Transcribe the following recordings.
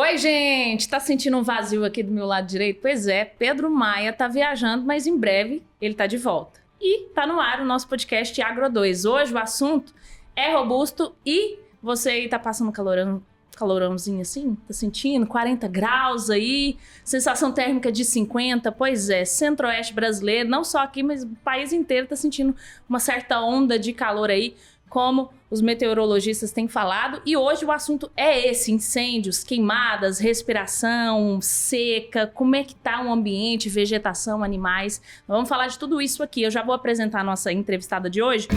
Oi, gente! Tá sentindo um vazio aqui do meu lado direito? Pois é, Pedro Maia tá viajando, mas em breve ele tá de volta. E tá no ar o nosso podcast Agro 2. Hoje o assunto é robusto e você aí tá passando calorãozinho assim? Tá sentindo? 40 graus aí, sensação térmica de 50. Pois é, centro-oeste brasileiro, não só aqui, mas o país inteiro tá sentindo uma certa onda de calor aí, como os meteorologistas têm falado. E hoje o assunto é esse: incêndios, queimadas, respiração, seca, como é que tá o ambiente, vegetação, animais. Nós vamos falar de tudo isso aqui. Eu já vou apresentar a nossa entrevistada de hoje.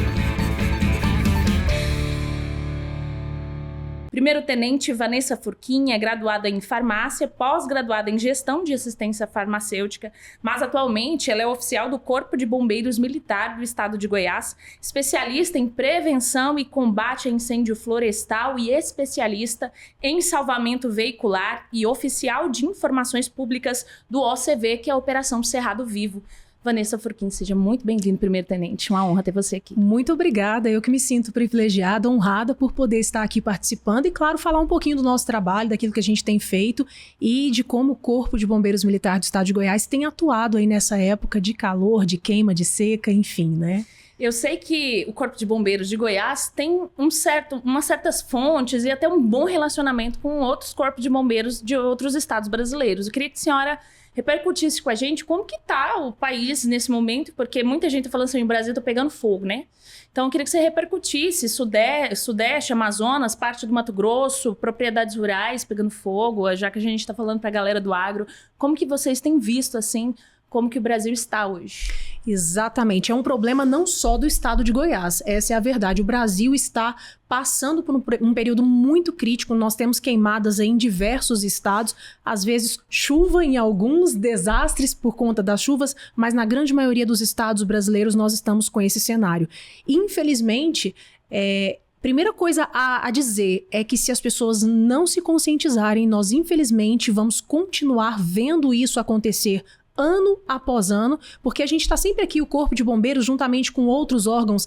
Primeiro-tenente Vanessa Furquim é graduada em farmácia, pós-graduada em gestão de assistência farmacêutica, mas atualmente ela é oficial do Corpo de Bombeiros Militar do Estado de Goiás, especialista em prevenção e combate a incêndio florestal e especialista em salvamento veicular e oficial de informações públicas do OCV, que é a Operação Cerrado Vivo. Vanessa Furquim, seja muito bem-vindo, primeiro-tenente. Uma honra ter você aqui. Muito obrigada. Eu que me sinto privilegiada, honrada por poder estar aqui participando e, claro, falar um pouquinho do nosso trabalho, daquilo que a gente tem feito e de como o Corpo de Bombeiros Militar do Estado de Goiás tem atuado aí nessa época de calor, de queima, de seca, enfim, né? Eu sei que o Corpo de Bombeiros de Goiás tem umas certas fontes e até um bom relacionamento com outros corpos de bombeiros de outros estados brasileiros. Eu queria que a senhora repercutisse com a gente como que tá o país nesse momento, porque muita gente tá falando assim, o Brasil tá pegando fogo, né? Então eu queria que você repercutisse Sudeste, Amazonas, parte do Mato Grosso, propriedades rurais pegando fogo, já que a gente tá falando pra galera do agro, como que vocês têm visto, assim, como que o Brasil está hoje? Exatamente, é um problema não só do estado de Goiás, essa é a verdade. O Brasil está passando por um período muito crítico, nós temos queimadas em diversos estados, às vezes chuva em alguns, desastres por conta das chuvas, mas na grande maioria dos estados brasileiros nós estamos com esse cenário. Infelizmente, primeira coisa a dizer é que se as pessoas não se conscientizarem, nós infelizmente vamos continuar vendo isso acontecer ano após ano, porque a gente está sempre aqui, o Corpo de Bombeiros, juntamente com outros órgãos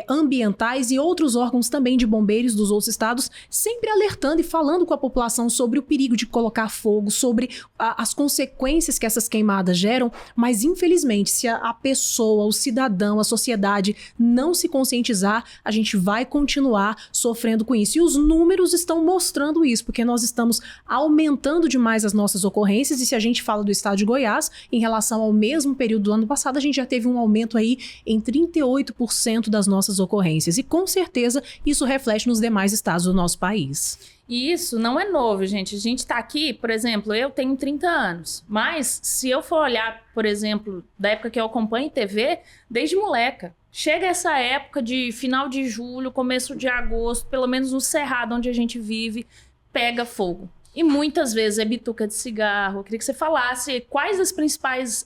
ambientais e outros órgãos também de bombeiros dos outros estados, sempre alertando e falando com a população sobre o perigo de colocar fogo, sobre as consequências que essas queimadas geram, mas infelizmente, se a pessoa, o cidadão, a sociedade não se conscientizar, a gente vai continuar sofrendo com isso. E os números estão mostrando isso, porque nós estamos aumentando demais as nossas ocorrências, e se a gente fala do estado de Goiás, em relação ao mesmo período do ano passado, a gente já teve um aumento aí em 38% das nossas ocorrências. E com certeza isso reflete nos demais estados do nosso país. E isso não é novo, gente. A gente tá aqui, por exemplo, eu tenho 30 anos. Mas se eu for olhar, por exemplo, da época que eu acompanho TV, desde moleca. Chega essa época de final de julho, começo de agosto, pelo menos no Cerrado onde a gente vive, pega fogo. E muitas vezes é bituca de cigarro. Eu queria que você falasse quais as principais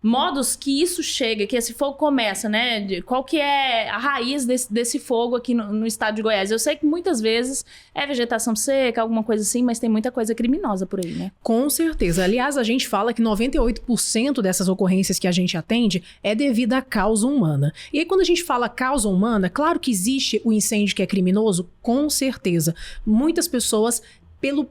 modos que isso chega, que esse fogo começa, né? Qual que é a raiz desse fogo aqui no estado de Goiás? Eu sei que muitas vezes é vegetação seca, alguma coisa assim, mas tem muita coisa criminosa por aí, né? Com certeza. Aliás, a gente fala que 98% dessas ocorrências que a gente atende é devido à causa humana. E aí, quando a gente fala causa humana, claro que existe o incêndio que é criminoso, com certeza. Muitas pessoas, pelo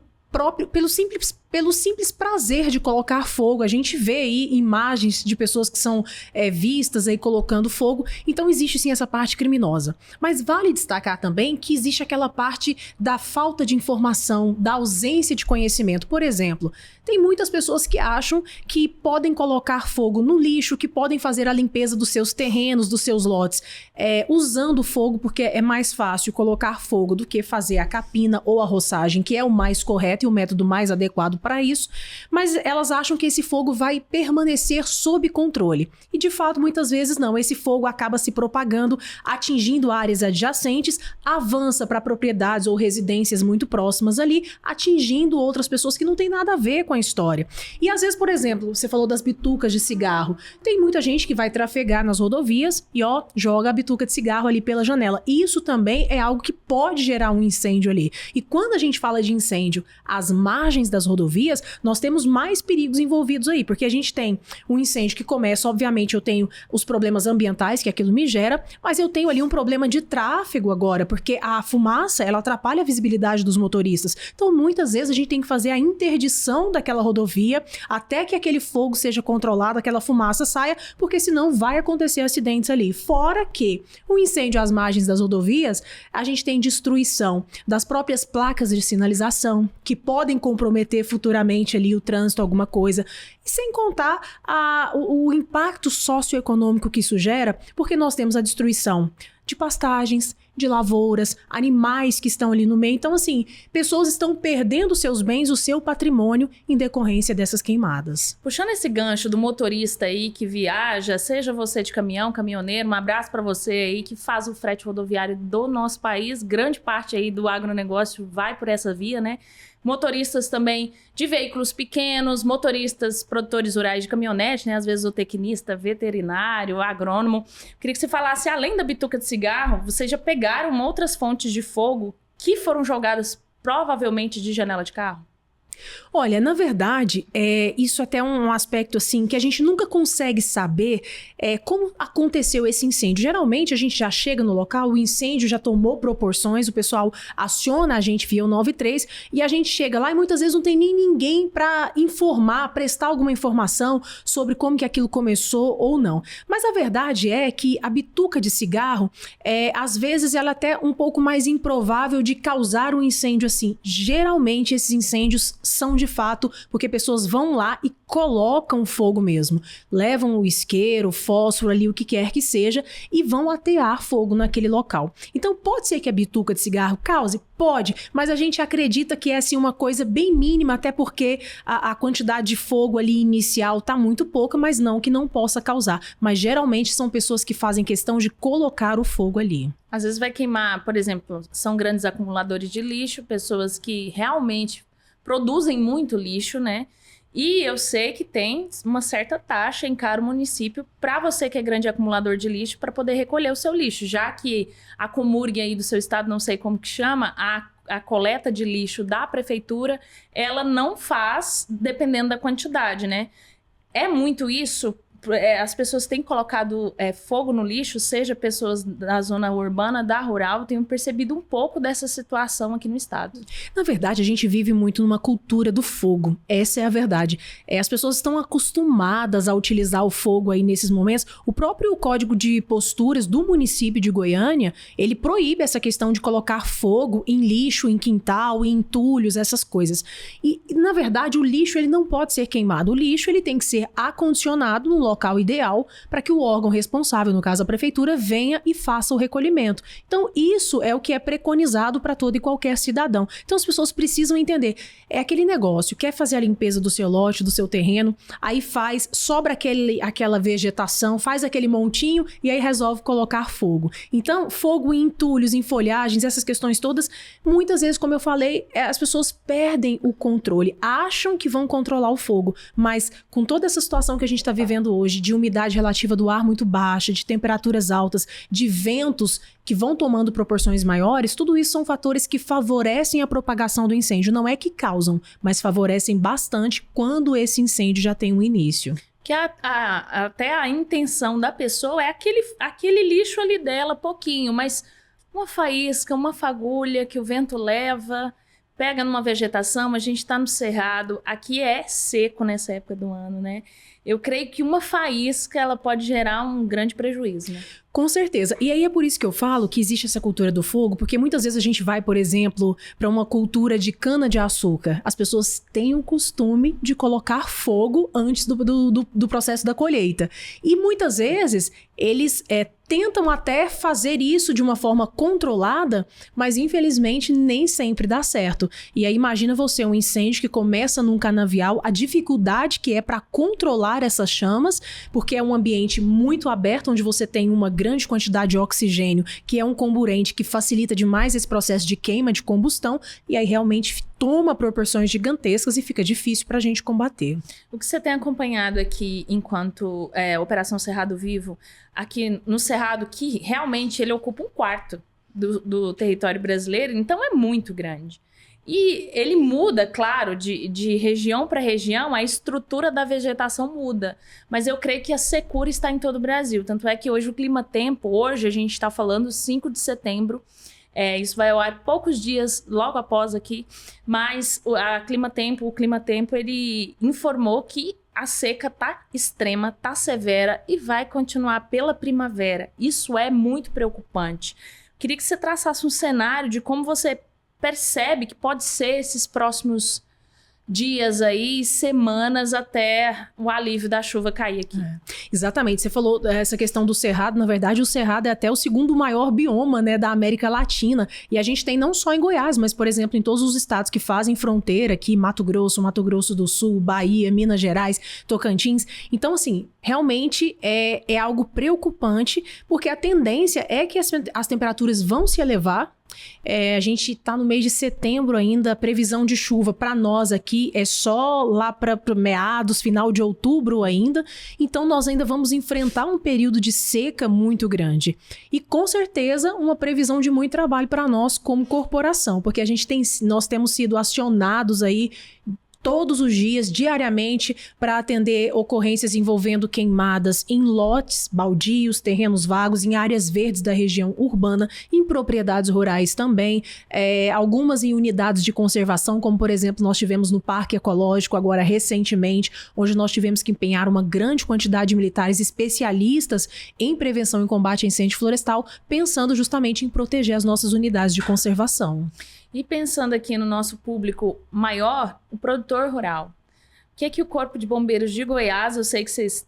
simples prazer de colocar fogo. A gente vê aí imagens de pessoas que são vistas aí colocando fogo. Então existe sim essa parte criminosa. Mas vale destacar também que existe aquela parte da falta de informação, da ausência de conhecimento. Por exemplo, tem muitas pessoas que acham que podem colocar fogo no lixo, que podem fazer a limpeza dos seus terrenos, dos seus lotes, usando fogo, porque é mais fácil colocar fogo do que fazer a capina ou a roçagem, que é o mais correto e o método mais adequado para isso, mas elas acham que esse fogo vai permanecer sob controle. E de fato, muitas vezes não. Esse fogo acaba se propagando, atingindo áreas adjacentes, avança para propriedades ou residências muito próximas ali, atingindo outras pessoas que não tem nada a ver com a história. E às vezes, por exemplo, você falou das bitucas de cigarro. Tem muita gente que vai trafegar nas rodovias e joga a bituca de cigarro ali pela janela. Isso também é algo que pode gerar um incêndio ali. E quando a gente fala de incêndio às margens das rodovias, nós temos mais perigos envolvidos aí, porque a gente tem um incêndio que começa, obviamente eu tenho os problemas ambientais que aquilo me gera, mas eu tenho ali um problema de tráfego agora, porque a fumaça, ela atrapalha a visibilidade dos motoristas. Então, muitas vezes a gente tem que fazer a interdição daquela rodovia até que aquele fogo seja controlado, aquela fumaça saia, porque senão vai acontecer acidentes ali. Fora que o incêndio às margens das rodovias, a gente tem destruição das próprias placas de sinalização, que podem comprometer futuramente ali o trânsito, alguma coisa. E sem contar o impacto socioeconômico que isso gera, porque nós temos a destruição de pastagens, de lavouras, animais que estão ali no meio. Então, assim, pessoas estão perdendo seus bens, o seu patrimônio em decorrência dessas queimadas. Puxando esse gancho do motorista aí que viaja, seja você de caminhão, caminhoneiro, um abraço para você aí que faz o frete rodoviário do nosso país. Grande parte aí do agronegócio vai por essa via, né? Motoristas também de veículos pequenos, motoristas, produtores rurais de caminhonete, né? Às vezes o tecnista, veterinário, agrônomo. Queria que você falasse, além da bituca de cigarro, vocês já pegaram outras fontes de fogo que foram jogadas provavelmente de janela de carro? Olha, na verdade, isso até é um aspecto assim que a gente nunca consegue saber como aconteceu esse incêndio. Geralmente a gente já chega no local, o incêndio já tomou proporções, o pessoal aciona a gente via o 93 e a gente chega lá e muitas vezes não tem nem ninguém para informar, prestar alguma informação sobre como que aquilo começou ou não. Mas a verdade é que a bituca de cigarro, às vezes ela é até um pouco mais improvável de causar um incêndio assim. Geralmente esses incêndios são de fato porque pessoas vão lá e colocam fogo mesmo. Levam o isqueiro, o fósforo ali, o que quer que seja, e vão atear fogo naquele local. Então pode ser que a bituca de cigarro cause? Pode, mas a gente acredita que é assim uma coisa bem mínima, até porque a quantidade de fogo ali inicial tá muito pouca, mas não que não possa causar. Mas geralmente são pessoas que fazem questão de colocar o fogo ali. Às vezes vai queimar, por exemplo, são grandes acumuladores de lixo, pessoas que realmente produzem muito lixo, né? E eu sei que tem uma certa taxa em cada município para você que é grande acumulador de lixo para poder recolher o seu lixo, já que a Comurg aí do seu estado, não sei como que chama, a coleta de lixo da prefeitura, ela não faz dependendo da quantidade, né? É muito isso. As pessoas têm colocado fogo no lixo, seja pessoas da zona urbana, da rural, tenho percebido um pouco dessa situação aqui no estado. Na verdade, a gente vive muito numa cultura do fogo. Essa é a verdade. As pessoas estão acostumadas a utilizar o fogo aí nesses momentos. O próprio Código de Posturas do município de Goiânia, ele proíbe essa questão de colocar fogo em lixo, em quintal, em entulhos, essas coisas. E, na verdade, o lixo ele não pode ser queimado. O lixo ele tem que ser acondicionado no local ideal para que o órgão responsável, no caso a prefeitura, venha e faça o recolhimento. Então, isso é o que é preconizado para todo e qualquer cidadão. Então, as pessoas precisam entender. É aquele negócio, quer fazer a limpeza do seu lote, do seu terreno, aí sobra aquela vegetação, faz aquele montinho e aí resolve colocar fogo. Então, fogo em entulhos, em folhagens, essas questões todas, muitas vezes, como eu falei, as pessoas perdem o controle, acham que vão controlar o fogo, mas com toda essa situação que a gente está vivendo hoje, de umidade relativa do ar muito baixa, de temperaturas altas, de ventos que vão tomando proporções maiores, tudo isso são fatores que favorecem a propagação do incêndio. Não é que causam, mas favorecem bastante quando esse incêndio já tem um início. Que até a intenção da pessoa é aquele lixo ali dela, pouquinho, mas uma faísca, uma fagulha que o vento leva, pega numa vegetação, a gente está no cerrado, aqui é seco nessa época do ano, né? Eu creio que uma faísca ela pode gerar um grande prejuízo, né? Com certeza. E aí é por isso que eu falo que existe essa cultura do fogo, porque muitas vezes a gente vai, por exemplo, para uma cultura de cana-de-açúcar. As pessoas têm o costume de colocar fogo antes do processo da colheita. E muitas vezes eles tentam até fazer isso de uma forma controlada, mas infelizmente nem sempre dá certo. E aí imagina você um incêndio que começa num canavial, a dificuldade que é para controlar essas chamas, porque é um ambiente muito aberto, onde você tem uma grande quantidade de oxigênio, que é um comburente que facilita demais esse processo de queima, de combustão, e aí realmente toma proporções gigantescas e fica difícil para a gente combater. O que você tem acompanhado aqui enquanto Operação Cerrado Vivo, aqui no Cerrado, que realmente ele ocupa 1/4 do território brasileiro, então é muito grande. E ele muda, claro, de região para região, a estrutura da vegetação muda. Mas eu creio que a secura está em todo o Brasil. Tanto é que hoje o clima-tempo, hoje a gente está falando 5 de setembro, isso vai ao ar poucos dias logo após aqui, mas o clima-tempo, ele informou que a seca tá extrema, tá severa e vai continuar pela primavera. Isso é muito preocupante. Queria que você traçasse um cenário de como você percebe que pode ser esses próximos dias aí, semanas até o alívio da chuva cair aqui. Exatamente, você falou essa questão do Cerrado, na verdade o Cerrado é até o segundo maior bioma, né, da América Latina, e a gente tem não só em Goiás, mas por exemplo em todos os estados que fazem fronteira aqui, Mato Grosso do Sul, Bahia, Minas Gerais, Tocantins. Então assim, realmente é algo preocupante, porque a tendência é que as temperaturas vão se elevar. A gente está no mês de setembro ainda, a previsão de chuva para nós aqui é só lá para meados, final de outubro ainda, então nós ainda vamos enfrentar um período de seca muito grande e com certeza uma previsão de muito trabalho para nós como corporação, porque nós temos sido acionados aí todos os dias, diariamente, para atender ocorrências envolvendo queimadas em lotes, baldios, terrenos vagos, em áreas verdes da região urbana, em propriedades rurais também, algumas em unidades de conservação, como por exemplo nós tivemos no Parque Ecológico agora recentemente, onde nós tivemos que empenhar uma grande quantidade de militares especialistas em prevenção e combate a incêndio florestal, pensando justamente em proteger as nossas unidades de conservação. E pensando aqui no nosso público maior, o produtor rural. O que é que o Corpo de Bombeiros de Goiás, eu sei que vocês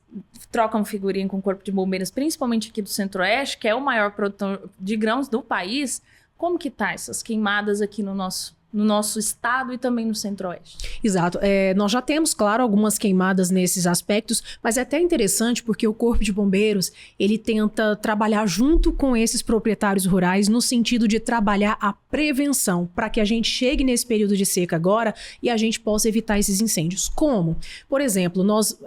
trocam figurinha com o Corpo de Bombeiros, principalmente aqui do Centro-Oeste, que é o maior produtor de grãos do país, como que tá essas queimadas aqui no nosso estado e também no Centro-Oeste? Exato. Nós já temos, claro, algumas queimadas nesses aspectos, mas é até interessante porque o Corpo de Bombeiros, ele tenta trabalhar junto com esses proprietários rurais no sentido de trabalhar a prevenção, para que a gente chegue nesse período de seca agora e a gente possa evitar esses incêndios. Como? Por exemplo, nós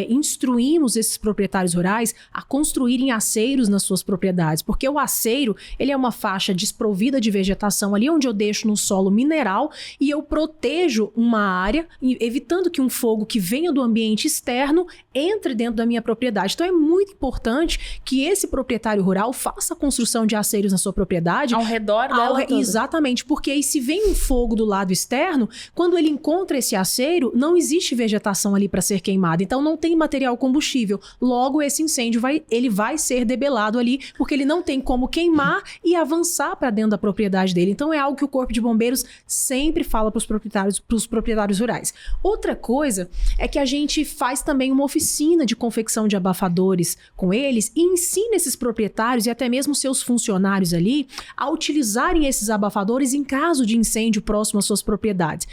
instruímos esses proprietários rurais a construírem aceiros nas suas propriedades, porque o aceiro, ele é uma faixa desprovida de vegetação ali onde eu deixo no solo mineral e eu protejo uma área, evitando que um fogo que venha do ambiente externo entre dentro da minha propriedade. Então é muito importante que esse proprietário rural faça a construção de aceiros na sua propriedade. Ao redor dela toda. Exatamente, porque aí se vem um fogo do lado externo, quando ele encontra esse aceiro, não existe vegetação ali para ser queimada, então não tem material combustível. Logo, esse incêndio ele vai ser debelado ali, porque ele não tem como queimar e avançar para dentro da propriedade dele. Então é algo que o Corpo de Bombeiros sempre fala para os proprietários rurais. Outra coisa é que a gente faz também uma oficina de confecção de abafadores com eles e ensina esses proprietários e até mesmo seus funcionários ali a utilizarem esses abafadores em caso de incêndio próximo às suas propriedades.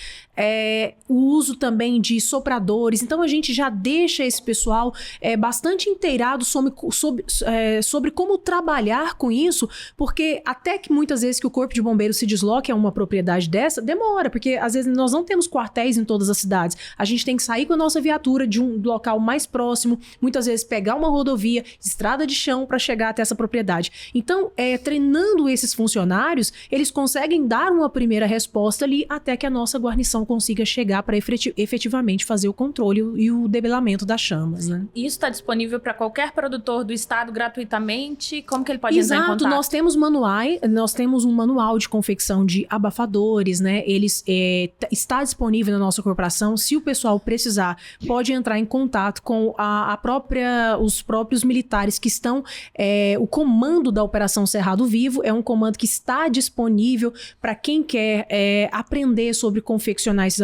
O uso também de sopradores. Então a gente já deixa esse pessoal bastante inteirado sobre como trabalhar com isso, porque até que muitas vezes que o Corpo de Bombeiros se desloque a uma propriedade dessa, demora, porque às vezes nós não temos quartéis em todas as cidades. A gente tem que sair com a nossa viatura de um local mais próximo, muitas vezes pegar uma rodovia, estrada de chão para chegar até essa propriedade. Então, treinando esses funcionários, eles conseguem dar uma primeira resposta ali até que a nossa guarnição consiga chegar para efetivamente fazer o controle e o debelamento das chamas, né? Isso está disponível para qualquer produtor do estado gratuitamente? Como que ele pode entrar em contato? Exato, nós temos um manual de confecção de abafadores, né? Está disponível na nossa corporação. Se o pessoal precisar, pode entrar em contato com os próprios militares que estão... o comando da Operação Cerrado Vivo é um comando que está disponível para quem quer aprender sobre confeccionar esses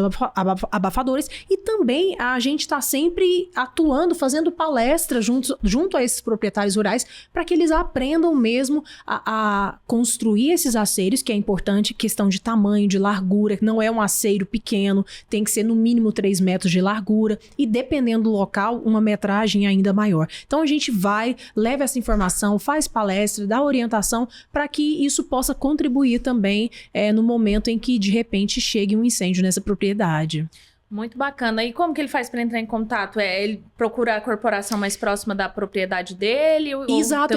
abafadores, e também a gente está sempre atuando, fazendo palestras junto a esses proprietários rurais para que eles aprendam mesmo a construir esses aceiros, que é importante, questão de tamanho, de largura, que não é um aceiro pequeno, tem que ser no mínimo 3 metros de largura e dependendo do local, uma metragem ainda maior. Então a gente leva essa informação, faz palestra, dá orientação para que isso possa contribuir também no momento em que de repente chegue um incêndio nessa propriedade. Muito bacana. E como que ele faz para entrar em contato? Ele procura a corporação mais próxima da propriedade dele? Exato,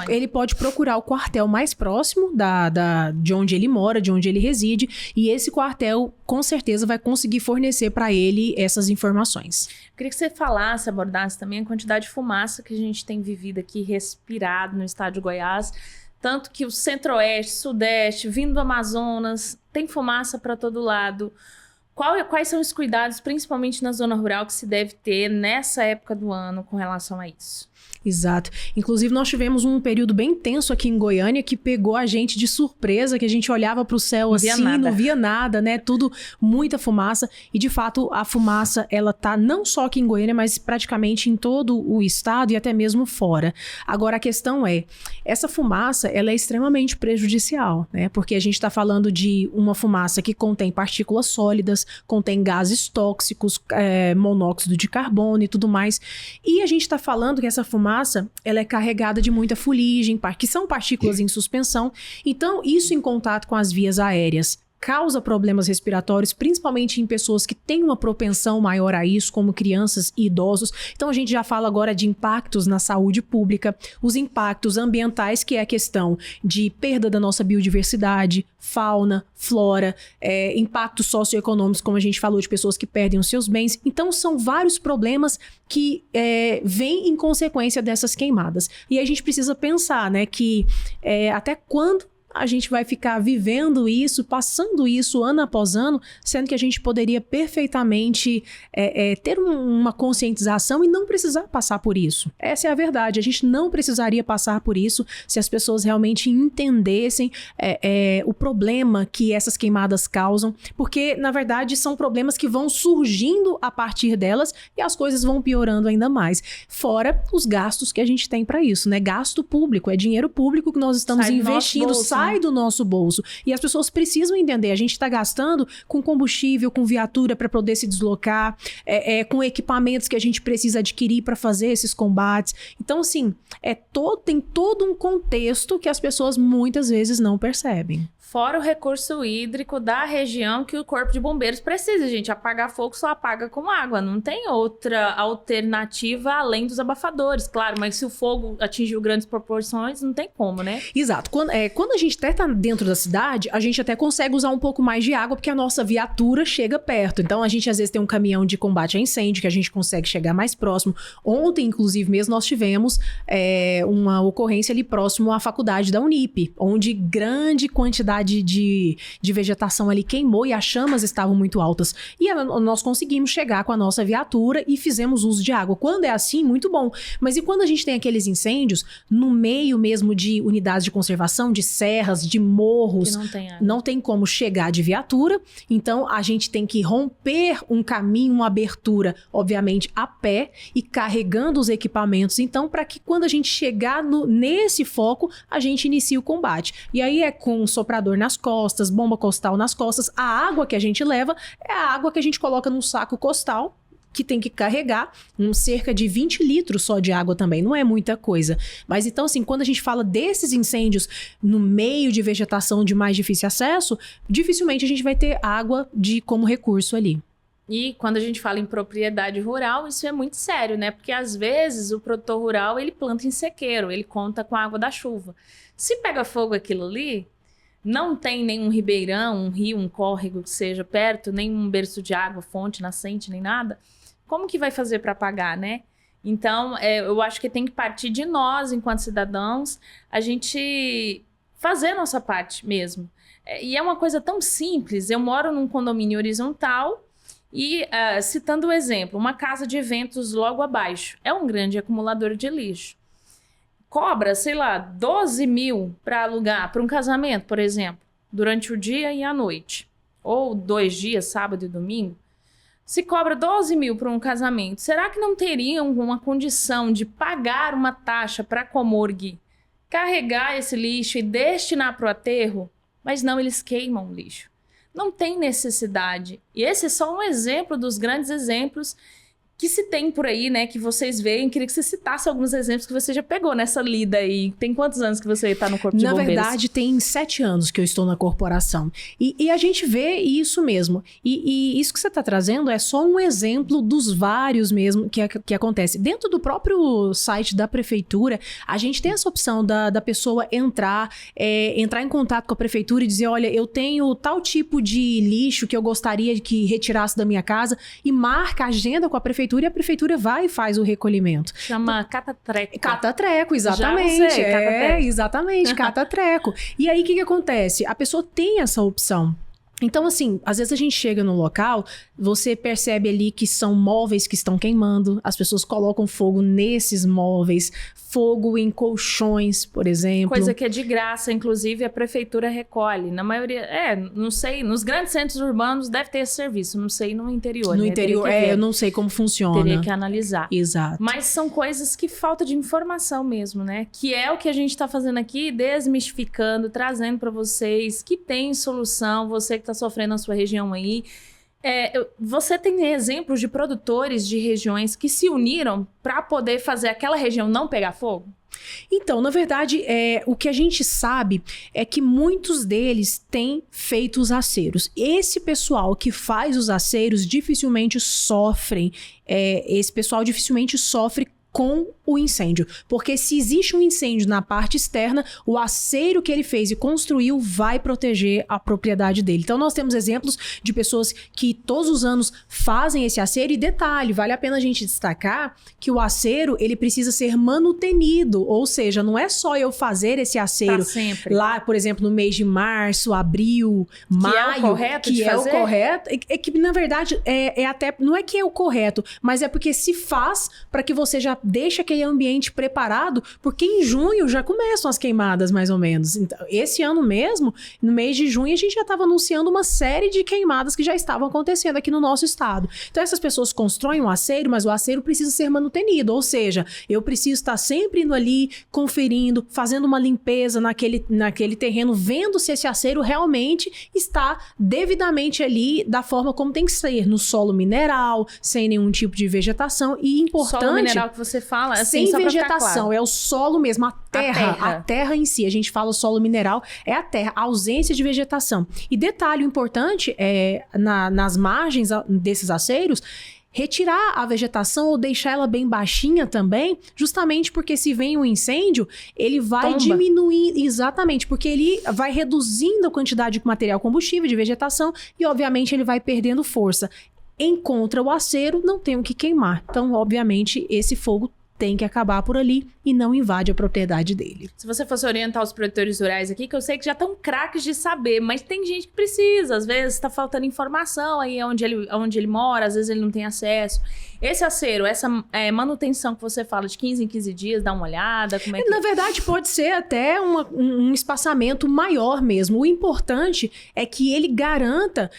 ele pode procurar o quartel mais próximo de onde ele mora, de onde ele reside, e esse quartel com certeza vai conseguir fornecer para ele essas informações. Queria que você falasse, abordasse também a quantidade de fumaça que a gente tem vivido aqui, respirado no estado de Goiás. Tanto que o centro-oeste, sudeste, vindo do Amazonas, tem fumaça para todo lado. Quais são os cuidados, principalmente na zona rural, que se deve ter nessa época do ano com relação a isso? Exato. Inclusive, nós tivemos um período bem tenso aqui em Goiânia que pegou a gente de surpresa, que a gente olhava para o céu assim, não via nada, né? Tudo, muita fumaça. E, de fato, a fumaça, ela tá não só aqui em Goiânia, mas praticamente em todo o estado e até mesmo fora. Agora, a questão é, essa fumaça, ela é extremamente prejudicial, né? Porque a gente está falando de uma fumaça que contém partículas sólidas, contém gases tóxicos, monóxido de carbono e tudo mais. E a gente está falando que essa fumaça, ela é carregada de muita fuligem, que são partículas em suspensão. Então, isso em contato com as vias aéreas causa problemas respiratórios, principalmente em pessoas que têm uma propensão maior a isso, como crianças e idosos. Então, a gente já fala agora de impactos na saúde pública, os impactos ambientais, que é a questão de perda da nossa biodiversidade, fauna, flora, impactos socioeconômicos, como a gente falou, de pessoas que perdem os seus bens. Então, são vários problemas que vêm em consequência dessas queimadas. E aí a gente precisa pensar, né, que até quando a gente vai ficar vivendo isso, passando isso ano após ano, sendo que a gente poderia perfeitamente ter uma conscientização e não precisar passar por isso. Essa é a verdade, a gente não precisaria passar por isso se as pessoas realmente entendessem o problema que essas queimadas causam, porque, na verdade, são problemas que vão surgindo a partir delas e as coisas vão piorando ainda mais. Fora os gastos que a gente tem para isso, né? Gasto público, é dinheiro público que nós estamos investindo, sai do nosso bolso. E as pessoas precisam entender, a gente está gastando com combustível, com viatura para poder se deslocar, com equipamentos que a gente precisa adquirir para fazer esses combates. Então, assim, tem todo um contexto que as pessoas muitas vezes não percebem. Fora o recurso hídrico da região que o Corpo de Bombeiros precisa, gente. Apagar fogo só apaga com água. Não tem outra alternativa além dos abafadores, claro. Mas se o fogo atingiu grandes proporções, não tem como, né? Exato. Quando a gente até tá dentro da cidade, a gente até consegue usar um pouco mais de água, porque a nossa viatura chega perto. Então, a gente às vezes tem um caminhão de combate a incêndio, que a gente consegue chegar mais próximo. Ontem, inclusive, mesmo, nós tivemos uma ocorrência ali próximo à faculdade da Unip, onde grande quantidade de vegetação ali queimou e as chamas estavam muito altas. E nós conseguimos chegar com a nossa viatura e fizemos uso de água. Quando é assim, muito bom. Mas e quando a gente tem aqueles incêndios no meio mesmo de unidades de conservação, de serras, de morros, não tem como chegar de viatura. Então, a gente tem que romper um caminho, uma abertura, obviamente, a pé e carregando os equipamentos. Então, para que quando a gente chegar nesse foco, a gente inicie o combate. E aí é com soprador nas costas, bomba costal nas costas. A água que a gente leva é a água que a gente coloca num saco costal, que tem que carregar cerca de 20 litros só de água também. Não é muita coisa. Mas então, assim, quando a gente fala desses incêndios no meio de vegetação de mais difícil acesso, dificilmente a gente vai ter água como recurso ali. E quando a gente fala em propriedade rural, isso é muito sério, né? Porque às vezes o produtor rural, ele planta em sequeiro, ele conta com a água da chuva. Se pega fogo aquilo ali, não tem nenhum ribeirão, um rio, um córrego que seja perto, nem um berço de água, fonte, nascente, nem nada. Como que vai fazer para apagar, né? Então, eu acho que tem que partir de nós, enquanto cidadãos, a gente fazer a nossa parte mesmo. E é uma coisa tão simples. Eu moro num condomínio horizontal e, citando o exemplo, uma casa de eventos logo abaixo é um grande acumulador de lixo. Cobra, sei lá, 12 mil para alugar para um casamento, por exemplo, durante o dia e a noite. Ou 2 dias, sábado e domingo. Se cobra 12 mil para um casamento, será que não teriam uma condição de pagar uma taxa para a Comorg, carregar esse lixo e destinar para o aterro? Mas não, eles queimam o lixo. Não tem necessidade. E esse é só um exemplo dos grandes exemplos que se tem por aí, né, que vocês veem. Queria que você citasse alguns exemplos que você já pegou nessa lida aí. Tem quantos anos que você está no Corpo de Bombeiros? Na verdade, tem 7 anos que eu estou na corporação. E a gente vê isso mesmo. E isso que você está trazendo é só um exemplo dos vários mesmo que acontece. Dentro do próprio site da prefeitura, a gente tem essa opção da pessoa entrar em contato com a prefeitura e dizer, olha, eu tenho tal tipo de lixo que eu gostaria que retirasse da minha casa, e marca a agenda com a prefeitura, e a prefeitura vai e faz o recolhimento. Chama catatreco. Catatreco, exatamente. Já usei, catatreco. Exatamente, catatreco. E aí, o que acontece? A pessoa tem essa opção. Então, assim, às vezes a gente chega no local, você percebe ali que são móveis que estão queimando, as pessoas colocam fogo nesses móveis, fogo em colchões, por exemplo. Coisa que é de graça, inclusive a prefeitura recolhe. Na maioria, não sei, nos grandes centros urbanos deve ter esse serviço, não sei no interior. No né? interior, eu não sei como funciona. Teria que analisar. Exato. Mas são coisas que falta de informação mesmo, né? Que é o que a gente tá fazendo aqui, desmistificando, trazendo para vocês, que tem solução, você que tá sofrendo na sua região aí. Você tem exemplos de produtores de regiões que se uniram para poder fazer aquela região não pegar fogo? Então, na verdade, o que a gente sabe é que muitos deles têm feito os aceros. Esse pessoal que faz os aceros dificilmente sofrem, esse pessoal dificilmente sofre com o incêndio, porque se existe um incêndio na parte externa, o aceiro que ele fez e construiu vai proteger a propriedade dele. Então nós temos exemplos de pessoas que todos os anos fazem esse aceiro, e detalhe, vale a pena a gente destacar que o aceiro, ele precisa ser manutenido, ou seja, não é só eu fazer esse aceiro lá, por exemplo, no mês de março, abril, maio, que é o correto que de fazer? O correto, que na verdade até, não é que é o correto, mas é porque se faz para que você já deixe aquele ambiente preparado, porque em junho já começam as queimadas, mais ou menos. Então, esse ano mesmo, no mês de junho, a gente já estava anunciando uma série de queimadas que já estavam acontecendo aqui no nosso estado. Então, essas pessoas constroem um aceiro, mas o aceiro precisa ser manutenido, ou seja, eu preciso estar sempre indo ali, conferindo, fazendo uma limpeza naquele terreno, vendo se esse aceiro realmente está devidamente ali da forma como tem que ser, no solo mineral, sem nenhum tipo de vegetação, e importante... Solo mineral que você fala, assim, sem vegetação, claro. É o solo mesmo, a terra em si. A gente fala solo mineral, é a terra, a ausência de vegetação. E detalhe importante, nas margens desses aceiros, retirar a vegetação ou deixar ela bem baixinha também, justamente porque se vem um incêndio, ele vai diminuir, exatamente, porque ele vai reduzindo a quantidade de material combustível, de vegetação, e obviamente ele vai perdendo força. Encontra o aceiro, não tem o que queimar. Então, obviamente, esse fogo tem que acabar por ali e não invade a propriedade dele. Se você fosse orientar os produtores rurais aqui, que eu sei que já estão craques de saber, mas tem gente que precisa, às vezes está faltando informação aí onde ele mora, às vezes ele não tem acesso. Esse aceiro, essa manutenção que você fala de 15 em 15 dias, dá uma olhada, como é que... Na verdade, pode ser até um espaçamento maior mesmo. O importante é que ele garanta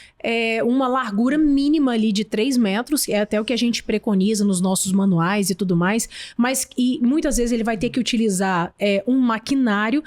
uma largura mínima ali de 3 metros, é até o que a gente preconiza nos nossos manuais e tudo mais, mas muitas vezes ele vai ter que utilizar um maquinário,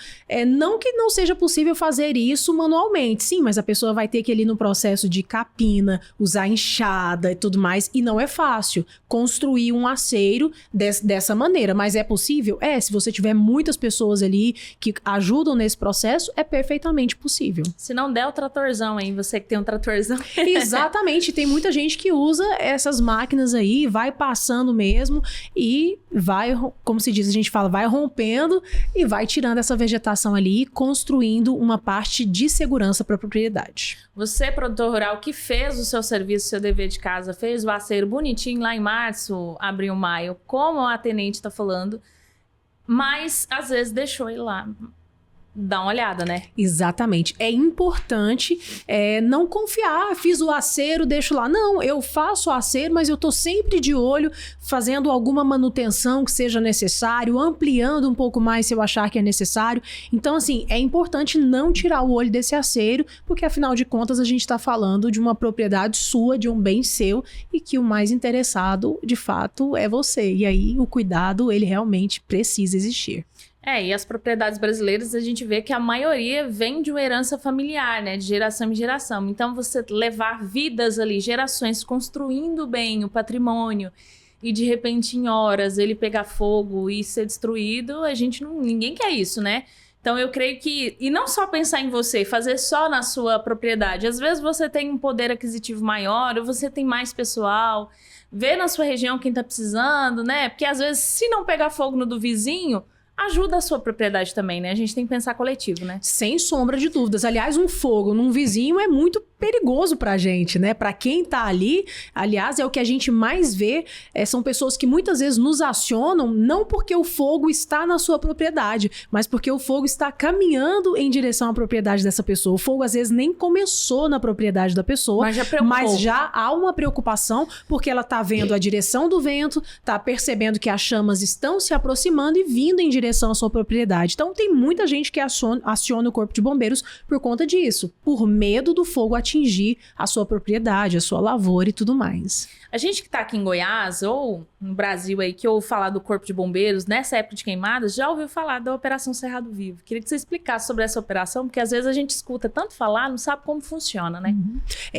não que não seja possível fazer isso manualmente, sim, mas a pessoa vai ter que ir no processo de capina, usar enxada e tudo mais, e não é fácil construir um aceiro dessa maneira, mas é possível? Se você tiver muitas pessoas ali que ajudam nesse processo, é perfeitamente possível. Se não der o tratorzão aí, você que tem um tratorzão. Exatamente, tem muita gente que usa essas máquinas aí, vai passando mesmo e vai, como se diz, a gente fala, vai rompendo e vai tirando essa vegetação ali, construindo uma parte de segurança para a propriedade. Você, produtor rural, que fez o seu serviço, o seu dever de casa, fez o aceiro bonitinho lá em março, abril, maio, como a tenente está falando, mas às vezes deixou ele lá. Dá uma olhada, né? Exatamente. É importante não confiar, fiz o aceiro, deixo lá. Não, eu faço o aceiro, mas eu tô sempre de olho, fazendo alguma manutenção que seja necessário, ampliando um pouco mais se eu achar que é necessário. Então, assim, é importante não tirar o olho desse aceiro, porque afinal de contas a gente tá falando de uma propriedade sua, de um bem seu, e que o mais interessado, de fato, é você. E aí o cuidado, ele realmente precisa existir. E as propriedades brasileiras, a gente vê que a maioria vem de uma herança familiar, né? De geração em geração. Então, você levar vidas ali, gerações, construindo bem o patrimônio, e de repente, em horas, ele pegar fogo e ser destruído, ninguém quer isso, né? Então, eu creio que... E não só pensar em você, fazer só na sua propriedade. Às vezes, você tem um poder aquisitivo maior, ou você tem mais pessoal. Vê na sua região quem tá precisando, né? Porque, às vezes, se não pegar fogo no do vizinho... ajuda a sua propriedade também, né? A gente tem que pensar coletivo, né? Sem sombra de dúvidas. Aliás, um fogo num vizinho é muito perigoso pra gente, né? Pra quem tá ali, aliás, é o que a gente mais vê, são pessoas que muitas vezes nos acionam, não porque o fogo está na sua propriedade, mas porque o fogo está caminhando em direção à propriedade dessa pessoa. O fogo, às vezes, nem começou na propriedade da pessoa, mas já há uma preocupação, porque ela tá vendo a direção do vento, tá percebendo que as chamas estão se aproximando e vindo em direção à sua propriedade. Então, tem muita gente que aciona o Corpo de Bombeiros por conta disso, por medo do fogo atingir a sua propriedade, a sua lavoura e tudo mais. A gente que tá aqui em Goiás, ou no Brasil aí, que ouve falar do Corpo de Bombeiros, nessa época de queimadas, já ouviu falar da Operação Cerrado Vivo. Queria que você explicasse sobre essa operação, porque às vezes a gente escuta tanto falar, não sabe como funciona, né?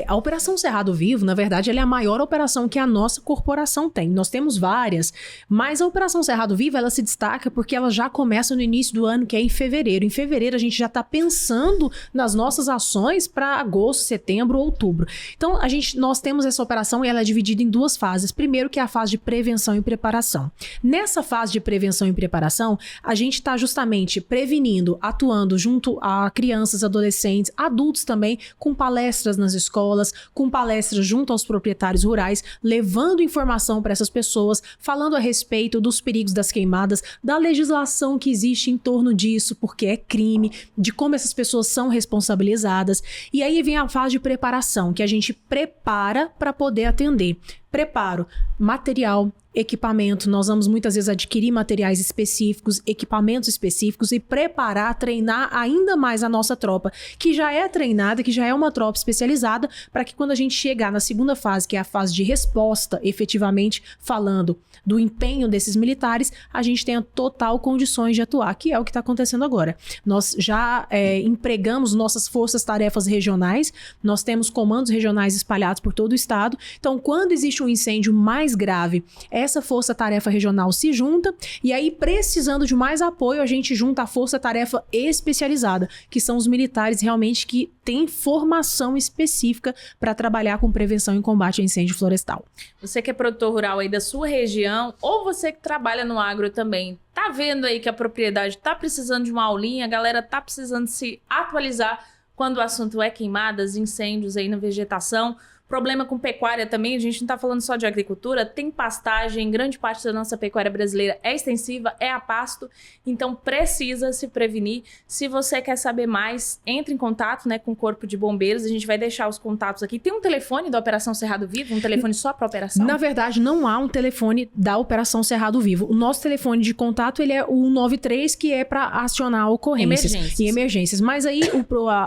A Operação Cerrado Vivo, na verdade, ela é a maior operação que a nossa corporação tem. Nós temos várias, mas a Operação Cerrado Vivo, ela se destaca porque ela já começa no início do ano, que é em fevereiro. Em fevereiro, a gente já tá pensando nas nossas ações para agosto, setembro, outubro. Então, nós temos essa operação e ela é dividida em duas fases. Primeiro, que é a fase de prevenção e preparação. Nessa fase de prevenção e preparação, a gente está justamente prevenindo, atuando junto a crianças, adolescentes, adultos também, com palestras nas escolas, com palestras junto aos proprietários rurais, levando informação para essas pessoas, falando a respeito dos perigos das queimadas, da legislação que existe em torno disso, porque é crime, de como essas pessoas são responsabilizadas. E aí vem a fase de preparação, que a gente prepara para poder atender. Preparo, material, equipamento. Nós vamos muitas vezes adquirir materiais específicos, equipamentos específicos e preparar, treinar ainda mais a nossa tropa, que já é treinada, que já é uma tropa especializada, para que quando a gente chegar na segunda fase, que é a fase de resposta, efetivamente falando do empenho desses militares, a gente tenha total condições de atuar, que é o que está acontecendo agora. Nós já empregamos nossas forças-tarefas regionais, nós temos comandos regionais espalhados por todo o estado. Então, quando existe um incêndio mais grave, essa força-tarefa regional se junta e aí, precisando de mais apoio, a gente junta a força-tarefa especializada, que são os militares realmente que têm formação específica para trabalhar com prevenção e combate a incêndio florestal. Você que é produtor rural aí da sua região, ou você que trabalha no agro também, tá vendo aí que a propriedade tá precisando de uma aulinha, a galera tá precisando se atualizar quando o assunto é queimadas, incêndios aí na vegetação. Problema com pecuária também, a gente não tá falando só de agricultura, tem pastagem, grande parte da nossa pecuária brasileira é extensiva, é a pasto, então precisa se prevenir. Se você quer saber mais, entre em contato, né, com o Corpo de Bombeiros, a gente vai deixar os contatos aqui. Tem um telefone da Operação Cerrado Vivo, um telefone só para operação? Na verdade, não há um telefone da Operação Cerrado Vivo. O nosso telefone de contato, ele é o 93, que é para acionar ocorrências e emergências. Mas aí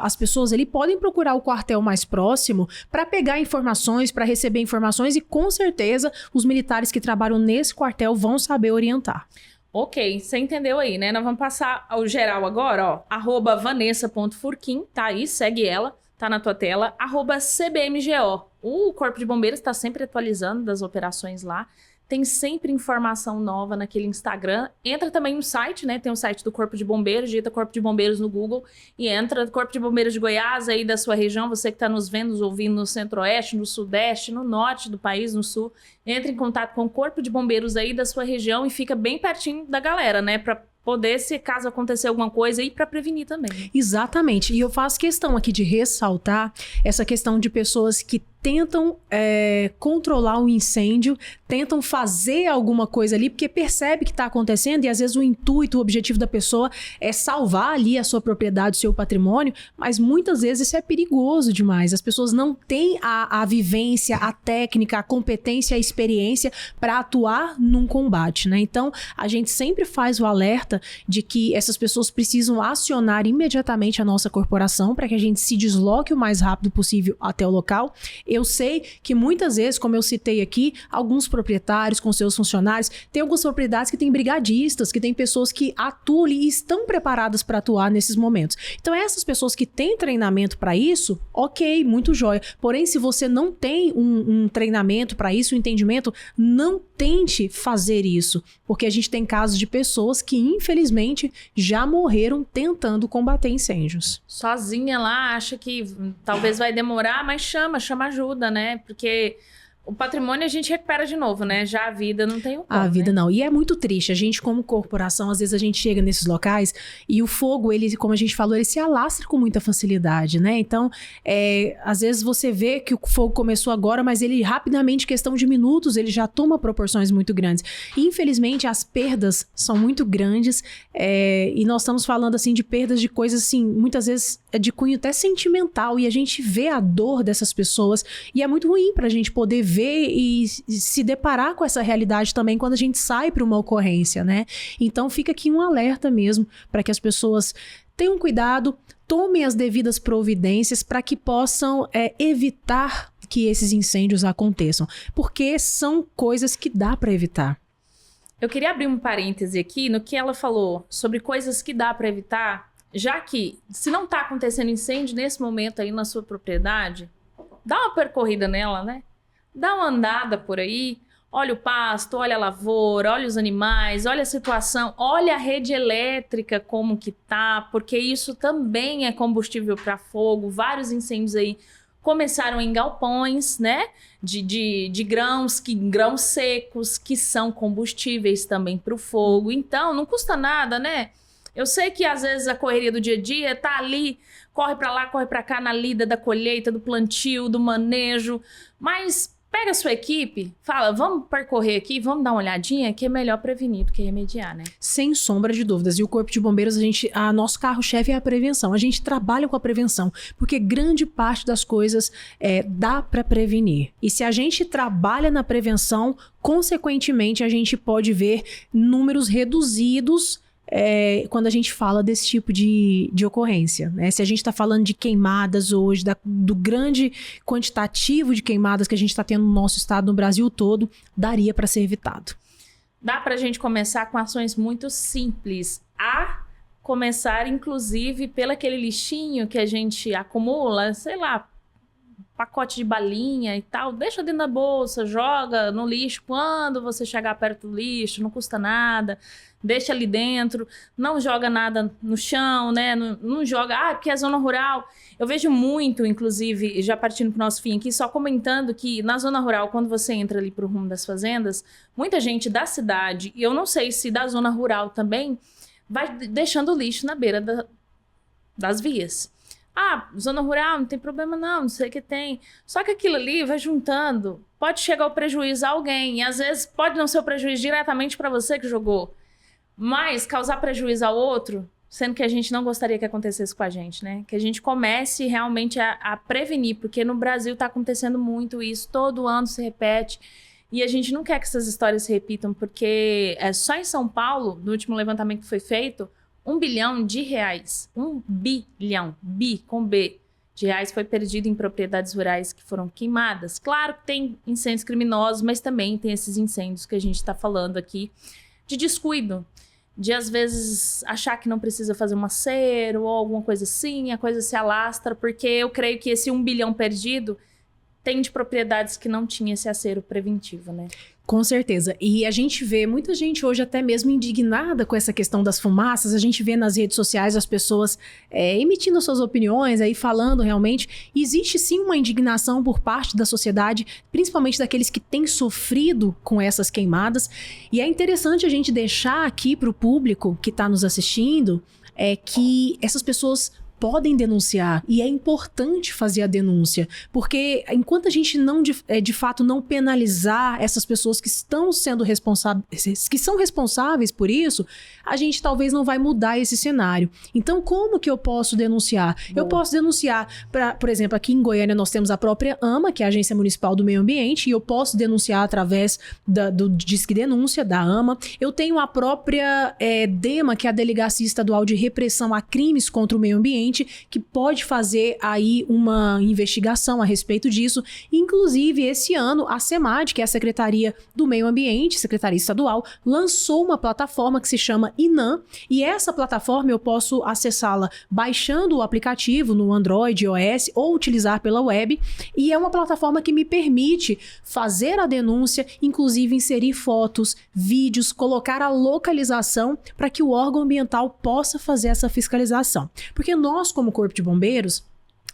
as pessoas ali podem procurar o quartel mais próximo para pegar informações, para receber informações, e com certeza os militares que trabalham nesse quartel vão saber orientar. Ok, você entendeu aí, né? Nós vamos passar ao geral agora, ó, @vanessa.furquim, tá aí, segue ela, tá na tua tela, @cbmgo. O Corpo de Bombeiros está sempre atualizando das operações lá. Tem sempre informação nova naquele Instagram. Entra também no site, né? Tem o site do Corpo de Bombeiros, digita Corpo de Bombeiros no Google e entra Corpo de Bombeiros de Goiás, aí da sua região, você que está nos vendo, nos ouvindo no centro-oeste, no sudeste, no norte do país, no sul. Entra em contato com o Corpo de Bombeiros aí da sua região e fica bem pertinho da galera, né? Para poder, se caso acontecer alguma coisa, e para prevenir também. Exatamente. E eu faço questão aqui de ressaltar essa questão de pessoas que tentam controlar o incêndio, tentam fazer alguma coisa ali, porque percebe que está acontecendo e às vezes o intuito, o objetivo da pessoa é salvar ali a sua propriedade, o seu patrimônio, mas muitas vezes isso é perigoso demais. As pessoas não têm a vivência, a técnica, a competência, a experiência para atuar num combate, né? Então, a gente sempre faz o alerta de que essas pessoas precisam acionar imediatamente a nossa corporação para que a gente se desloque o mais rápido possível até o local. eu sei que muitas vezes, como eu citei aqui, alguns proprietários com seus funcionários, tem algumas propriedades que têm brigadistas, que tem pessoas que atuam e estão preparadas para atuar nesses momentos. Então, essas pessoas que têm treinamento para isso, ok, muito jóia. Porém, se você não tem um treinamento para isso, um entendimento, não tente fazer isso, porque a gente tem casos de pessoas que, infelizmente, já morreram tentando combater incêndios. Sozinha lá, acha que talvez vai demorar, mas chama ajuda, né? Porque o patrimônio a gente recupera de novo, né? Já a vida não tem o como, A vida né? não. E é muito triste. A gente, como corporação, às vezes a gente chega nesses locais e o fogo, ele, como a gente falou, ele se alastra com muita facilidade, né? Então, às vezes você vê que o fogo começou agora, mas ele rapidamente, questão de minutos, ele já toma proporções muito grandes. E, infelizmente, as perdas são muito grandes e nós estamos falando, assim, de perdas de coisas, assim, muitas vezes de cunho até sentimental, e a gente vê a dor dessas pessoas e é muito ruim pra gente poder ver e se deparar com essa realidade também quando a gente sai para uma ocorrência, né? Então fica aqui um alerta mesmo para que as pessoas tenham cuidado, tomem as devidas providências para que possam evitar que esses incêndios aconteçam, porque são coisas que dá para evitar. Eu queria abrir um parêntese aqui no que ela falou sobre coisas que dá para evitar, já que se não tá acontecendo incêndio nesse momento aí na sua propriedade, dá uma percorrida nela, né? Dá uma andada por aí, olha o pasto, olha a lavoura, olha os animais, olha a situação, olha a rede elétrica como que tá, porque isso também é combustível para fogo. Vários incêndios aí começaram em galpões, né, de grãos secos, que são combustíveis também para o fogo. Então, não custa nada, né? Eu sei que às vezes a correria do dia a dia tá ali, corre para lá, corre para cá na lida da colheita, do plantio, do manejo, mas pega a sua equipe, fala, vamos percorrer aqui, vamos dar uma olhadinha, que é melhor prevenir do que remediar, né? Sem sombra de dúvidas. E o Corpo de Bombeiros, nosso carro-chefe é a prevenção. A gente trabalha com a prevenção, porque grande parte das coisas dá para prevenir. E se a gente trabalha na prevenção, consequentemente, a gente pode ver números reduzidos quando a gente fala desse tipo de ocorrência, né? Se a gente está falando de queimadas hoje, do grande quantitativo de queimadas que a gente está tendo no nosso estado, no Brasil todo, daria para ser evitado. Dá para a gente começar com ações muito simples, a começar, inclusive, pelo aquele lixinho que a gente acumula, sei lá, pacote de balinha e tal, deixa dentro da bolsa, joga no lixo quando você chegar perto do lixo, não custa nada, deixa ali dentro, não joga nada no chão, né, não joga, porque é zona rural. Eu vejo muito, inclusive, já partindo pro nosso fim aqui, só comentando que na zona rural, quando você entra ali pro rumo das fazendas, muita gente da cidade, e eu não sei se da zona rural também, vai deixando lixo na beira das vias. Ah, zona rural, não tem problema não sei o que tem. Só que aquilo ali vai juntando, pode chegar o prejuízo a alguém, e às vezes pode não ser o prejuízo diretamente para você que jogou, mas causar prejuízo ao outro, sendo que a gente não gostaria que acontecesse com a gente, né? Que a gente comece realmente a prevenir, porque no Brasil tá acontecendo muito isso, todo ano se repete, e a gente não quer que essas histórias se repitam, porque só em São Paulo, no último levantamento que foi feito, R$1 bilhão, R$1 bilhão, com B, de reais foi perdido em propriedades rurais que foram queimadas. Claro que tem incêndios criminosos, mas também tem esses incêndios que a gente está falando aqui de descuido, de às vezes achar que não precisa fazer um acero ou alguma coisa assim, a coisa se alastra, porque eu creio que esse 1 bilhão perdido tem de propriedades que não tinha esse acero preventivo, né? Com certeza. E a gente vê muita gente hoje até mesmo indignada com essa questão das fumaças. A gente vê nas redes sociais as pessoas emitindo suas opiniões, aí falando realmente. Existe sim uma indignação por parte da sociedade, principalmente daqueles que têm sofrido com essas queimadas. E é interessante a gente deixar aqui para o público que está nos assistindo que essas pessoas podem denunciar, e é importante fazer a denúncia, porque enquanto a gente não, de fato, não penalizar essas pessoas que estão sendo responsáveis, que são responsáveis por isso, a gente talvez não vai mudar esse cenário. Então, como que eu posso denunciar? Boa. Eu posso denunciar, por exemplo, aqui em Goiânia nós temos a própria AMA, que é a Agência Municipal do Meio Ambiente, e eu posso denunciar através do Disque Denúncia, da AMA. Eu tenho a própria DEMA, que é a Delegacia Estadual de Repressão a Crimes contra o Meio Ambiente, ambiente que pode fazer aí uma investigação a respeito disso. Inclusive, esse ano, a SEMAD, que é a Secretaria do Meio Ambiente, Secretaria Estadual, lançou uma plataforma que se chama INAM, e essa plataforma eu posso acessá-la baixando o aplicativo no Android, iOS, ou utilizar pela web, e é uma plataforma que me permite fazer a denúncia, inclusive inserir fotos, vídeos, colocar a localização para que o órgão ambiental possa fazer essa fiscalização. Porque nós, como Corpo de Bombeiros,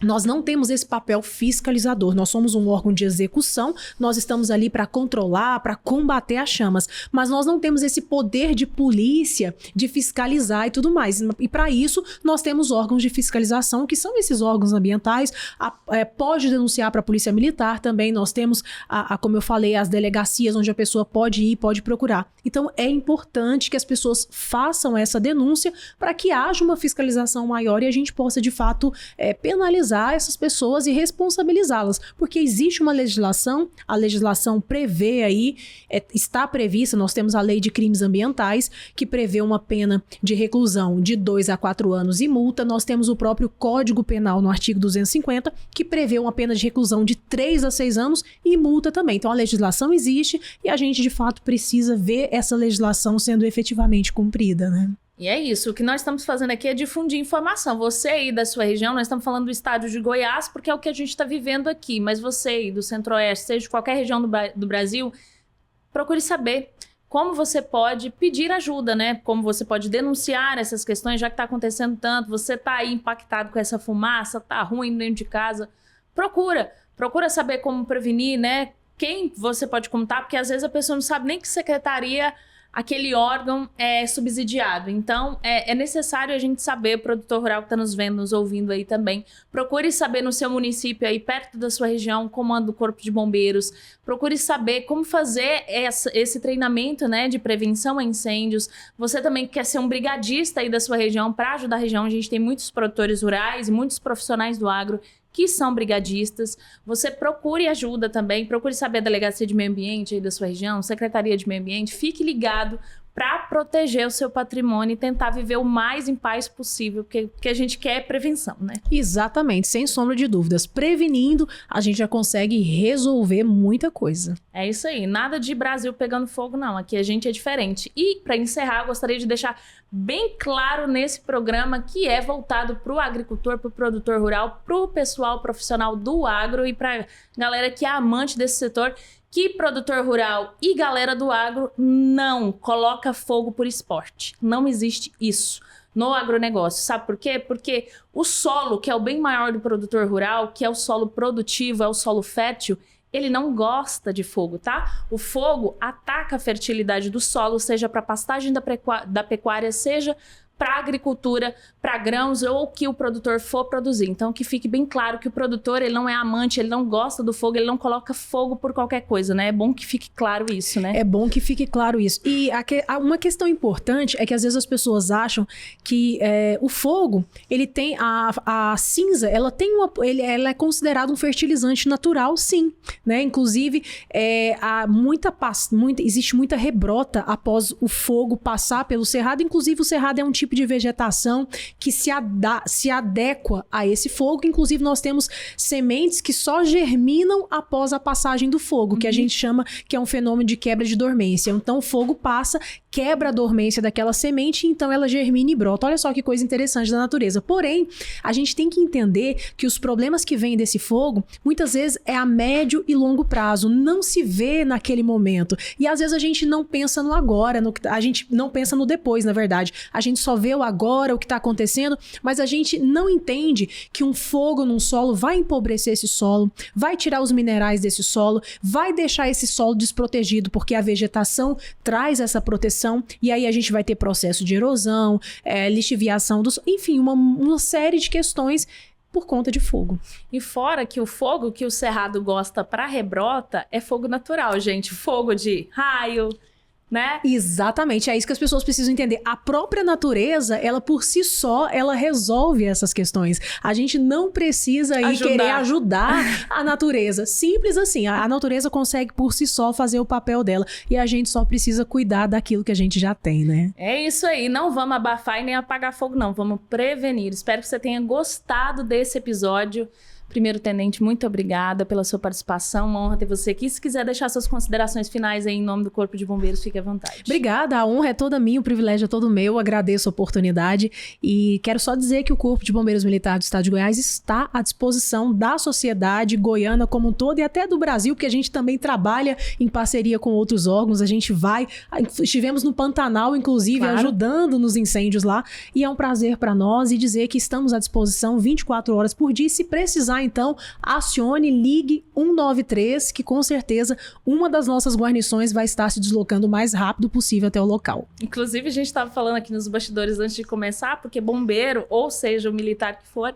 nós não temos esse papel fiscalizador, nós somos um órgão de execução, nós estamos ali para controlar, para combater as chamas, mas nós não temos esse poder de polícia, de fiscalizar e tudo mais. E para isso, nós temos órgãos de fiscalização, que são esses órgãos ambientais, pode denunciar para a Polícia Militar também, nós temos, como eu falei, as delegacias onde a pessoa pode ir, pode procurar. Então, é importante que as pessoas façam essa denúncia para que haja uma fiscalização maior e a gente possa, de fato, penalizar essas pessoas e responsabilizá-las, porque existe uma legislação, a legislação prevê aí, está prevista, nós temos a Lei de Crimes Ambientais, que prevê uma pena de reclusão de 2 a 4 anos e multa, nós temos o próprio Código Penal no artigo 250, que prevê uma pena de reclusão de 3 a 6 anos e multa também. Então a legislação existe e a gente de fato precisa ver essa legislação sendo efetivamente cumprida, né? E é isso, o que nós estamos fazendo aqui é difundir informação. Você aí da sua região, nós estamos falando do estado de Goiás, porque é o que a gente está vivendo aqui, mas você aí do Centro-Oeste, seja de qualquer região do Brasil, procure saber como você pode pedir ajuda, né? Como você pode denunciar essas questões, já que está acontecendo tanto, você está aí impactado com essa fumaça, está ruim dentro de casa. Procura saber como prevenir, né? Quem você pode contar, porque às vezes a pessoa não sabe nem que secretaria aquele órgão é subsidiado. Então, é necessário a gente saber, o produtor rural que está nos vendo, nos ouvindo aí também, procure saber no seu município aí, perto da sua região, comando do Corpo de Bombeiros, procure saber como fazer esse treinamento, né, de prevenção a incêndios. Você também quer ser um brigadista aí da sua região, para ajudar a região, a gente tem muitos produtores rurais e muitos profissionais do agro que são brigadistas. Você procure ajuda também, procure saber a Delegacia de Meio Ambiente aí da sua região, Secretaria de Meio Ambiente, fique ligado para proteger o seu patrimônio e tentar viver o mais em paz possível, porque a gente quer prevenção, né? Exatamente, sem sombra de dúvidas. Prevenindo, a gente já consegue resolver muita coisa. É isso aí, nada de Brasil pegando fogo, não. Aqui a gente é diferente. E, para encerrar, eu gostaria de deixar bem claro nesse programa que é voltado para o agricultor, para o produtor rural, para o pessoal profissional do agro e para galera que é amante desse setor, que produtor rural e galera do agro não coloca fogo por esporte. Não existe isso no agronegócio. Sabe por quê? Porque o solo, que é o bem maior do produtor rural, que é o solo produtivo, é o solo fértil, ele não gosta de fogo, tá? O fogo ataca a fertilidade do solo, seja para pastagem da pecuária, seja para agricultura, para grãos ou o que o produtor for produzir. Então, que fique bem claro que o produtor, ele não é amante, ele não gosta do fogo, ele não coloca fogo por qualquer coisa, né? É bom que fique claro isso, né? É bom que fique claro isso. E uma questão importante é que às vezes as pessoas acham que o fogo, ele tem a cinza, ela é considerada um fertilizante natural, sim, né? Inclusive, existe muita rebrota após o fogo passar pelo cerrado. Inclusive, o cerrado é um tipo de vegetação que se adequa a esse fogo. Inclusive, nós temos sementes que só germinam após a passagem do fogo, que a gente chama que é um fenômeno de quebra de dormência. Então, o fogo passa, quebra a dormência daquela semente, então ela germina e brota. Olha só que coisa interessante da natureza. Porém, a gente tem que entender que os problemas que vêm desse fogo, muitas vezes é a médio e longo prazo, não se vê naquele momento. E às vezes a gente não pensa no agora, a gente não pensa no depois, na verdade. A gente só vê o agora, o que está acontecendo, mas a gente não entende que um fogo num solo vai empobrecer esse solo, vai tirar os minerais desse solo, vai deixar esse solo desprotegido, porque a vegetação traz essa proteção, e aí a gente vai ter processo de erosão, lixiviação, enfim, uma série de questões por conta de fogo. E fora que o fogo que o cerrado gosta para rebrota é fogo natural, gente. Fogo de raio, né? Exatamente, é isso que as pessoas precisam entender. A própria natureza, ela por si só, ela resolve essas questões. A gente não precisa querer ajudar a natureza. Simples assim, a natureza consegue por si só fazer o papel dela e a gente só precisa cuidar daquilo que a gente já tem, né? É isso aí, não vamos abafar e nem apagar fogo não, vamos prevenir. Espero que você tenha gostado desse episódio. Primeiro Tenente, muito obrigada pela sua participação, uma honra ter você aqui. Se quiser deixar suas considerações finais aí em nome do Corpo de Bombeiros, fique à vontade. Obrigada, a honra é toda minha, o privilégio é todo meu, agradeço a oportunidade e quero só dizer que o Corpo de Bombeiros Militar do Estado de Goiás está à disposição da sociedade goiana como um todo e até do Brasil, porque a gente também trabalha em parceria com outros órgãos, a gente estivemos no Pantanal, inclusive, ajudando nos incêndios lá, e é um prazer para nós e dizer que estamos à disposição 24 horas por dia e se precisar, então, acione, ligue 193, que com certeza uma das nossas guarnições vai estar se deslocando o mais rápido possível até o local. Inclusive, a gente estava falando aqui nos bastidores antes de começar, porque bombeiro, ou seja, o militar que for,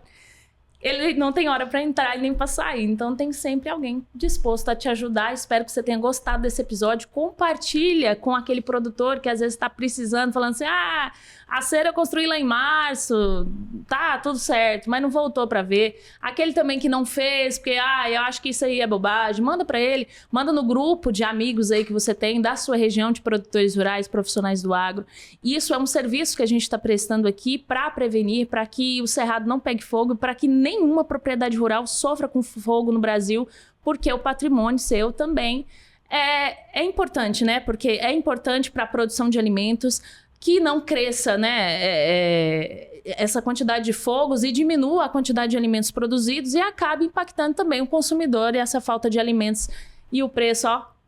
ele não tem hora para entrar e nem para sair, então tem sempre alguém disposto a te ajudar. Espero que você tenha gostado desse episódio. Compartilha com aquele produtor que às vezes está precisando, falando assim, a cera eu construí lá em março, tá, tudo certo, mas não voltou para ver. Aquele também que não fez, porque, eu acho que isso aí é bobagem, manda para ele, manda no grupo de amigos aí que você tem, da sua região de produtores rurais, profissionais do agro. Isso é um serviço que a gente está prestando aqui para prevenir, para que o cerrado não pegue fogo, para que nenhuma propriedade rural sofra com fogo no Brasil, porque o patrimônio seu também é importante, né? Porque é importante para a produção de alimentos, que não cresça, né, essa quantidade de fogos e diminua a quantidade de alimentos produzidos e acabe impactando também o consumidor e essa falta de alimentos e o preço,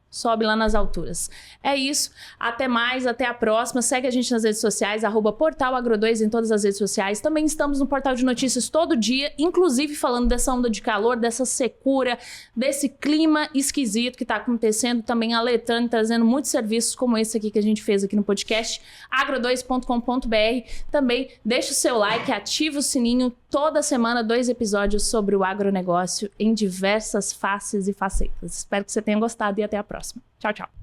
sobe lá nas alturas. É isso, até mais, até a próxima. Segue a gente nas redes sociais, @portalagro2 em todas as redes sociais. Também estamos no portal de notícias todo dia, inclusive falando dessa onda de calor, dessa secura, desse clima esquisito que está acontecendo, também alertando, trazendo muitos serviços como esse aqui que a gente fez aqui no podcast, agro2.com.br. Também deixa o seu like, ativa o sininho, toda semana 2 episódios sobre o agronegócio em diversas faces e facetas. Espero que você tenha gostado e até a próxima. Tchau, tchau.